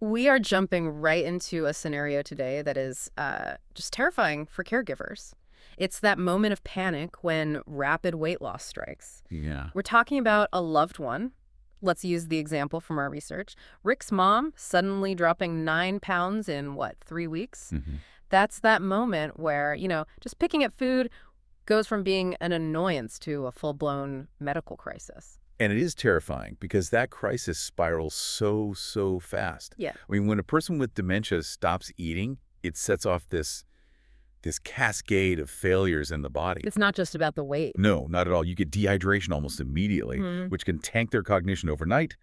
We are jumping right into a scenario today that is just terrifying for caregivers. It's that moment of panic when rapid weight loss strikes. Yeah. We're talking about a loved one. Let's use the example from our research. Rick's mom suddenly dropping 9 pounds in, what, 3 weeks? Hmm. That's that moment where, just picking at food goes from being an annoyance to a full-blown medical crisis. And it is terrifying because that crisis spirals so fast. Yeah. I mean, when a person with dementia stops eating, it sets off this cascade of failures in the body. It's not just about the weight. No, not at all. You get dehydration almost immediately, which can tank their cognition overnight.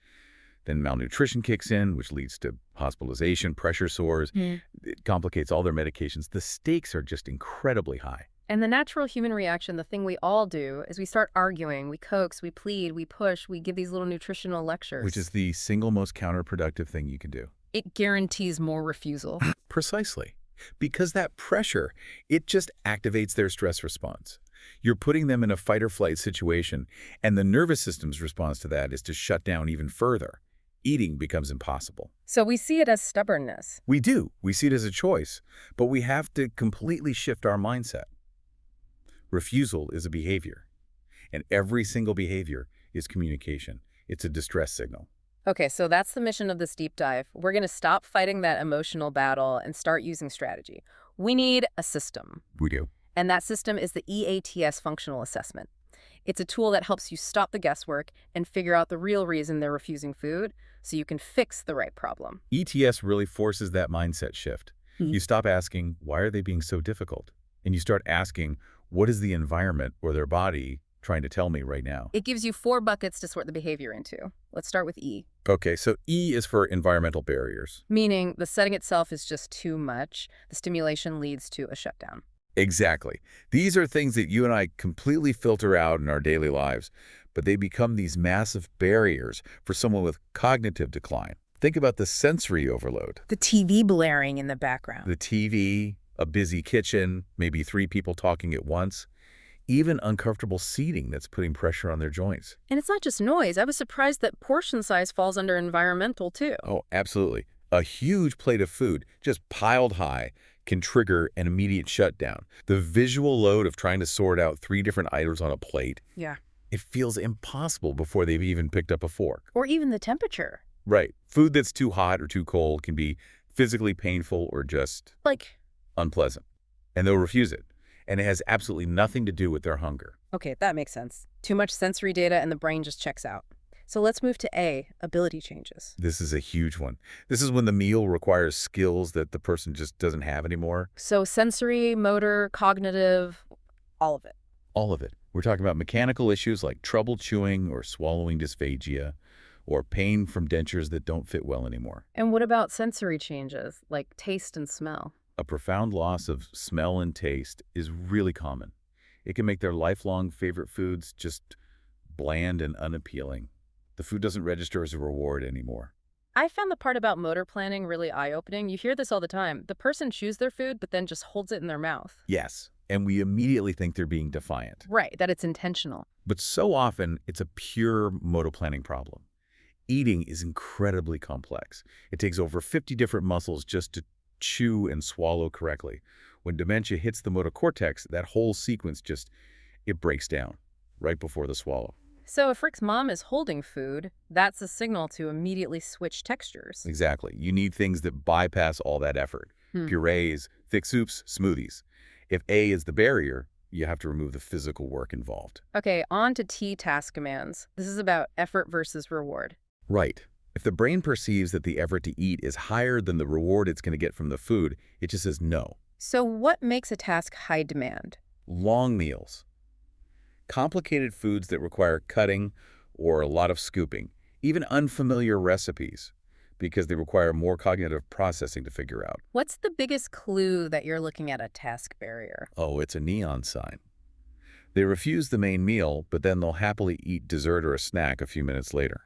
Then malnutrition kicks in, which leads to hospitalization, pressure sores. It complicates all their medications. The stakes are just incredibly high. And the natural human reaction, the thing we all do, is we start arguing, we coax, we plead, we push, we give these little nutritional lectures. Which is the single most counterproductive thing you can do. It guarantees more refusal. Precisely. Because that pressure, it just activates their stress response. You're putting them in a fight-or-flight situation, and the nervous system's response to that is to shut down even further. Eating becomes impossible. So we see it as stubbornness. We do. We see it as a choice, but we have to completely shift our mindset. Refusal is a behavior, and every single behavior is communication. It's a distress signal. Okay, so that's the mission of this deep dive. We're going to stop fighting that emotional battle and start using strategy. We need a system. We do. And that system is the E.A.T.S functional assessment. It's a tool that helps you stop the guesswork and figure out the real reason they're refusing food so you can fix the right problem. E.T.S really forces that mindset shift. You stop asking, why are they being so difficult? And you start asking, what is the environment or their body trying to tell me right now? It gives you 4 buckets to sort the behavior into. Let's start with E. Okay, so E is for environmental barriers. Meaning the setting itself is just too much. The stimulation leads to a shutdown. Exactly. These are things that you and I completely filter out in our daily lives, but they become these massive barriers for someone with cognitive decline. Think about the sensory overload. The TV blaring in the background. The TV, a busy kitchen, maybe 3 people talking at once, even uncomfortable seating that's putting pressure on their joints. And it's not just noise. I was surprised that portion size falls under environmental, too. Oh, absolutely. A huge plate of food just piled high can trigger an immediate shutdown. The visual load of trying to sort out 3 different items on a plate, Yeah. it feels impossible before they've even picked up a fork. Or even the temperature. Right. Food that's too hot or too cold can be physically painful or just Like, unpleasant. And they'll refuse it. And it has absolutely nothing to do with their hunger. okay, that makes sense. Too much sensory data and the brain just checks out. So let's move to A, ability changes. This is a huge one. This is when the meal requires skills that the person just doesn't have anymore. So sensory, motor, cognitive, all of it. All of it. We're talking about mechanical issues like trouble chewing or swallowing dysphagia, or pain from dentures that don't fit well anymore. And what about sensory changes, like taste and smell? A profound loss of smell and taste is really common. It can make their lifelong favorite foods just bland and unappealing. The food doesn't register as a reward anymore. I found the part about motor planning really eye-opening. You hear this all the time. The person chews their food, but then just holds it in their mouth. Yes, and we immediately think they're being defiant. Right, that it's intentional. But so often, it's a pure motor planning problem. Eating is incredibly complex. It takes over 50 different muscles just to chew and swallow correctly. When dementia hits the motor cortex, that whole sequence it breaks down right before the swallow. So if Rick's mom is holding food, that's a signal to immediately switch textures. Exactly. You need things that bypass all that effort. Purees, thick soups, smoothies. If A is the barrier, you have to remove the physical work involved. Okay, on to T, task commands. This is about effort versus reward. Right. If the brain perceives that the effort to eat is higher than the reward it's going to get from the food, it just says no. So what makes a task high demand? Long meals. Complicated foods that require cutting or a lot of scooping. Even unfamiliar recipes, because they require more cognitive processing to figure out. What's the biggest clue that you're looking at a task barrier? Oh, it's a neon sign. They refuse the main meal, but then they'll happily eat dessert or a snack a few minutes later.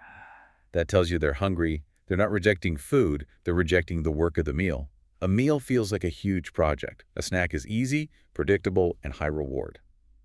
That tells you they're hungry. They're not rejecting food, they're rejecting the work of the meal. A meal feels like a huge project. A snack is easy, predictable, and high reward.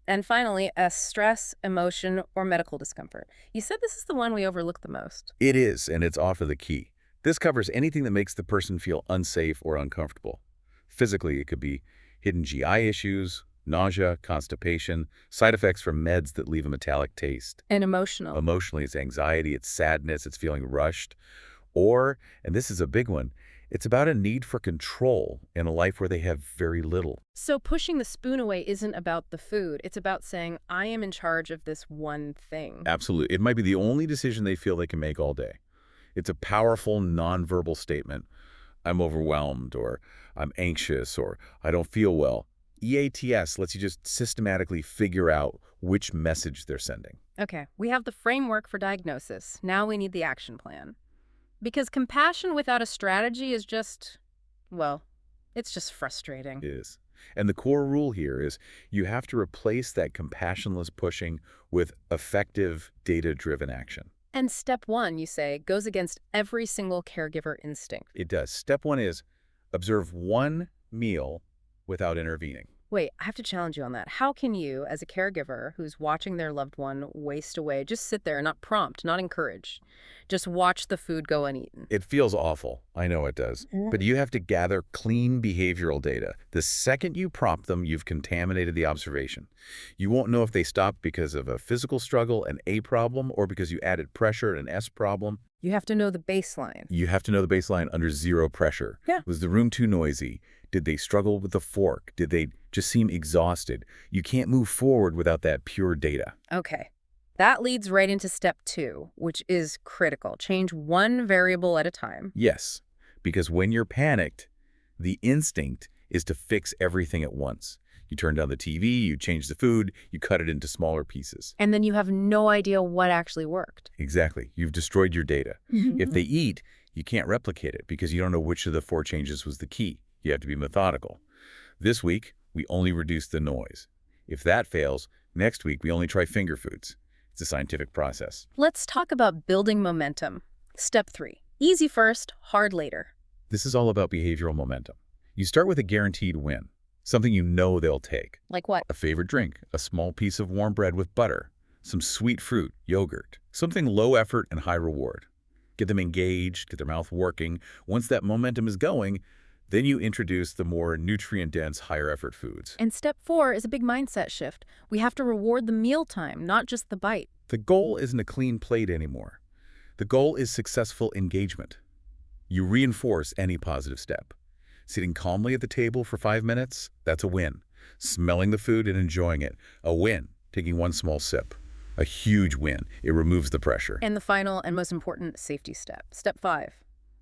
And finally, S, stress, emotion, or medical discomfort. You said this is the one we overlook the most. It is, and it's often the key. This covers anything that makes the person feel unsafe or uncomfortable. Physically, it could be hidden GI issues, nausea, constipation, side effects from meds that leave a metallic taste. And emotional. Emotionally, it's anxiety, it's sadness, it's feeling rushed. Or, and this is a big one, it's about a need for control in a life where they have very little. So pushing the spoon away isn't about the food. It's about saying, I am in charge of this one thing. Absolutely. It might be the only decision they feel they can make all day. It's a powerful nonverbal statement. I'm overwhelmed, or I'm anxious, or I don't feel well. E.A.T.S. lets you just systematically figure out which message they're sending. Okay, we have the framework for diagnosis. Now we need the action plan. Because compassion without a strategy is just, well, it's just frustrating. It is. And the core rule here is you have to replace that compassionless pushing with effective, data-driven action. And step one, you say, goes against every single caregiver instinct. It does. Step one is observe one meal without intervening. Wait, I have to challenge you on that. How can you, as a caregiver who's watching their loved one waste away, just sit there, not prompt, not encourage, just watch the food go uneaten? It feels awful. I know it does. But you have to gather clean behavioral data. The second you prompt them, you've contaminated the observation. You won't know if they stopped because of a physical struggle, an A problem, or because you added pressure, an S problem. You have to know the baseline. You have to know the baseline under zero pressure. Yeah. Was the room too noisy? Did they struggle with the fork? Did they just seem exhausted? You can't move forward without that pure data. Okay. That leads right into step two, which is critical. Change one variable at a time. Yes, because when you're panicked, the instinct is to fix everything at once. You turn down the TV, you change the food, you cut it into smaller pieces. And then you have no idea what actually worked. Exactly. You've destroyed your data. If they eat, you can't replicate it because you don't know which of the 4 changes was the key. You have to be methodical. This week, we only reduce the noise. If that fails, next week we only try finger foods. It's a scientific process. Let's talk about building momentum. Step 3. Easy first, hard later. This is all about behavioral momentum. You start with a guaranteed win, something you know they'll take. Like what? A favorite drink, a small piece of warm bread with butter, some sweet fruit, yogurt, something low effort and high reward. Get them engaged, get their mouth working. Once that momentum is going, then you introduce the more nutrient-dense, higher-effort foods. And step 4 is a big mindset shift. We have to reward the mealtime, not just the bite. The goal isn't a clean plate anymore. The goal is successful engagement. You reinforce any positive step. Sitting calmly at the table for 5 minutes, that's a win. Smelling the food and enjoying it, a win. Taking one small sip, a huge win. It removes the pressure. And the final and most important safety step. Step 5.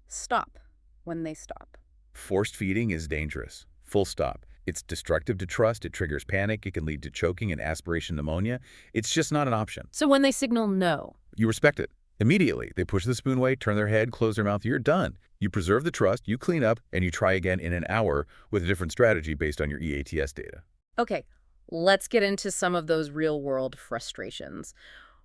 Stop when they stop. Forced feeding is dangerous. Full stop. It's destructive to trust. It triggers panic. It can lead to choking and aspiration pneumonia. It's just not an option. So when they signal no, You respect it. Immediately, they push the spoon away, turn their head, close their mouth. You're done. You preserve the trust, you clean up, and you try again in an hour with a different strategy based on your E.A.T.S. data. okay, let's get into some of those real-world frustrations.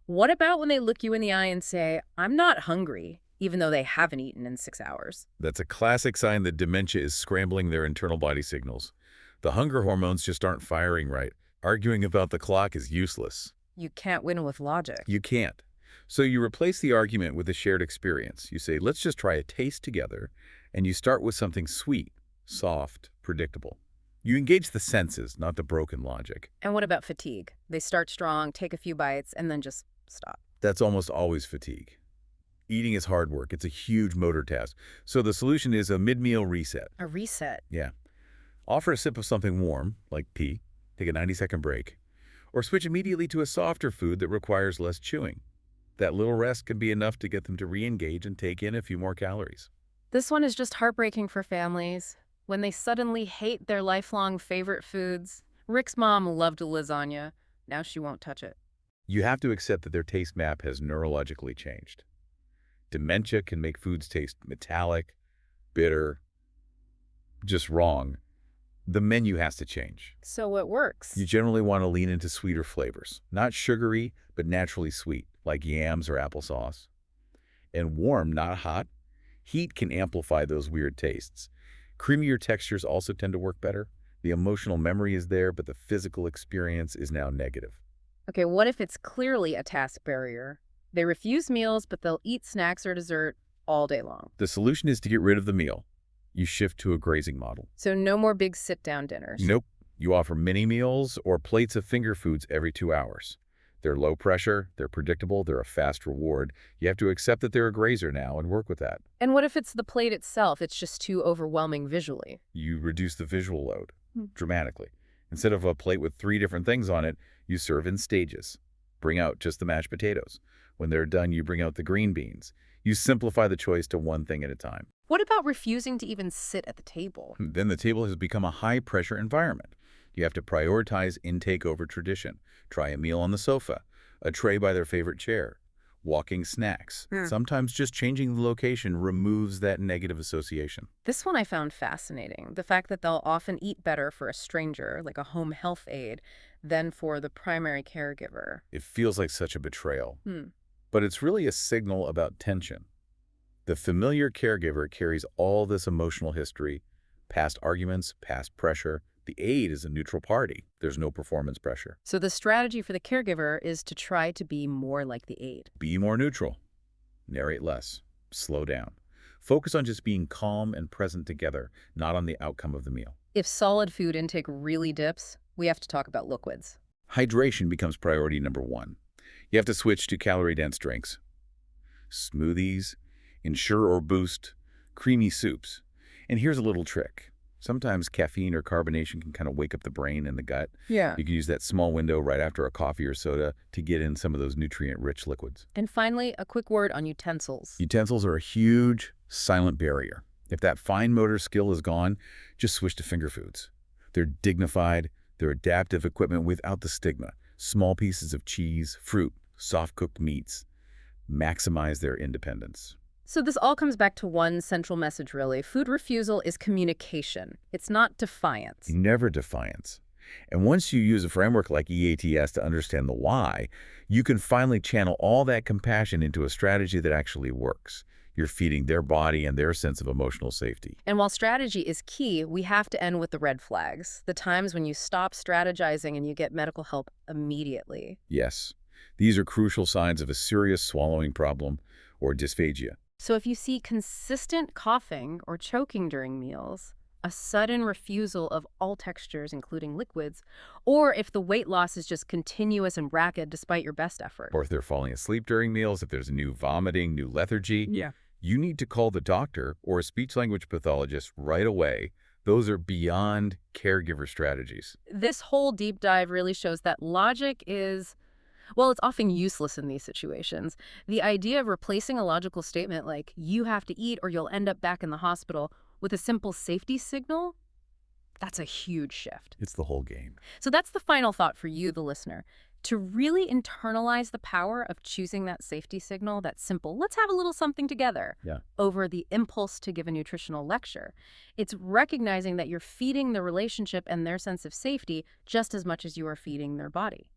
What about when they look you in the eye and say, I'm not hungry, even though they haven't eaten in 6 hours? That's a classic sign that dementia is scrambling their internal body signals. The hunger hormones just aren't firing right. Arguing about the clock is useless. You can't win with logic. You can't. So you replace the argument with a shared experience. You say, let's just try a taste together, and you start with something sweet, soft, predictable. You engage the senses, not the broken logic. And what about fatigue? They start strong, take a few bites, and then just stop. That's almost always fatigue. Eating is hard work. It's a huge motor task. So the solution is a mid-meal reset. A reset. Yeah. Offer a sip of something warm, like tea, take a 90-second break, or switch immediately to a softer food that requires less chewing. That little rest can be enough to get them to re-engage and take in a few more calories. This one is just heartbreaking for families. When they suddenly hate their lifelong favorite foods. Rick's mom loved lasagna. Now she won't touch it. You have to accept that their taste map has neurologically changed. Dementia can make foods taste metallic, bitter, just wrong. The menu has to change. So what works? You generally want to lean into sweeter flavors, not sugary, but naturally sweet, like yams or applesauce. And warm, not hot. Heat can amplify those weird tastes. Creamier textures also tend to work better. The emotional memory is there, but the physical experience is now negative. Okay, what if it's clearly a task barrier? They refuse meals, but they'll eat snacks or dessert. all day long. The solution is to get rid of the meal. You shift to a grazing model. So no more big sit-down dinners. Nope. You offer mini meals or plates of finger foods every 2 hours. They're low pressure, they're predictable, they're a fast reward. You have to accept that they're a grazer now and work with that. And what if it's the plate itself? It's just too overwhelming visually. You reduce the visual load dramatically. Instead of a plate with 3 different things on it, you serve in stages. Bring out just the mashed potatoes. When they're done, you bring out the green beans. You simplify the choice to one thing at a time. What about refusing to even sit at the table? Then the table has become a high-pressure environment. You have to prioritize intake over tradition. Try a meal on the sofa, a tray by their favorite chair, walking snacks. Sometimes just changing the location removes that negative association. This one I found fascinating. The fact that they'll often eat better for a stranger, like a home health aide, than for the primary caregiver. It feels like such a betrayal. But it's really a signal about tension. The familiar caregiver carries all this emotional history, past arguments, past pressure. The aide is a neutral party. There's no performance pressure. So the strategy for the caregiver is to try to be more like the aide. Be more neutral. Narrate less. Slow down. Focus on just being calm and present together, not on the outcome of the meal. If solid food intake really dips, we have to talk about liquids. Hydration becomes priority number 1. You have to switch to calorie-dense drinks. Smoothies, Ensure or Boost, creamy soups. And here's a little trick. Sometimes caffeine or carbonation can kind of wake up the brain and the gut. Yeah. You can use that small window right after a coffee or soda to get in some of those nutrient-rich liquids. And finally, a quick word on utensils. Utensils are a huge, silent barrier. If that fine motor skill is gone, just switch to finger foods. They're dignified, they're adaptive equipment without the stigma. Small pieces of cheese, fruit, soft-cooked meats. Maximize their independence. So this all comes back to one central message, really. Food refusal is communication. It's not defiance. Never defiance. And once you use a framework like E.A.T.S. to understand the why, you can finally channel all that compassion into a strategy that actually works. You're feeding their body and their sense of emotional safety. And while strategy is key, we have to end with the red flags, the times when you stop strategizing and you get medical help immediately. Yes, these are crucial signs of a serious swallowing problem or dysphagia. So if you see consistent coughing or choking during meals, a sudden refusal of all textures, including liquids, or if the weight loss is just continuous and rapid despite your best effort. Or if they're falling asleep during meals, if there's new vomiting, new lethargy, you need to call the doctor or a speech-language pathologist right away. Those are beyond caregiver strategies. This whole deep dive really shows that logic is, well, it's often useless in these situations. The idea of replacing a logical statement like, you have to eat or you'll end up back in the hospital, with a simple safety signal, that's a huge shift. It's the whole game. So that's the final thought for you, the listener. To really internalize the power of choosing that safety signal, that simple, let's have a little something together, over the impulse to give a nutritional lecture. It's recognizing that you're feeding the relationship and their sense of safety just as much as you are feeding their body.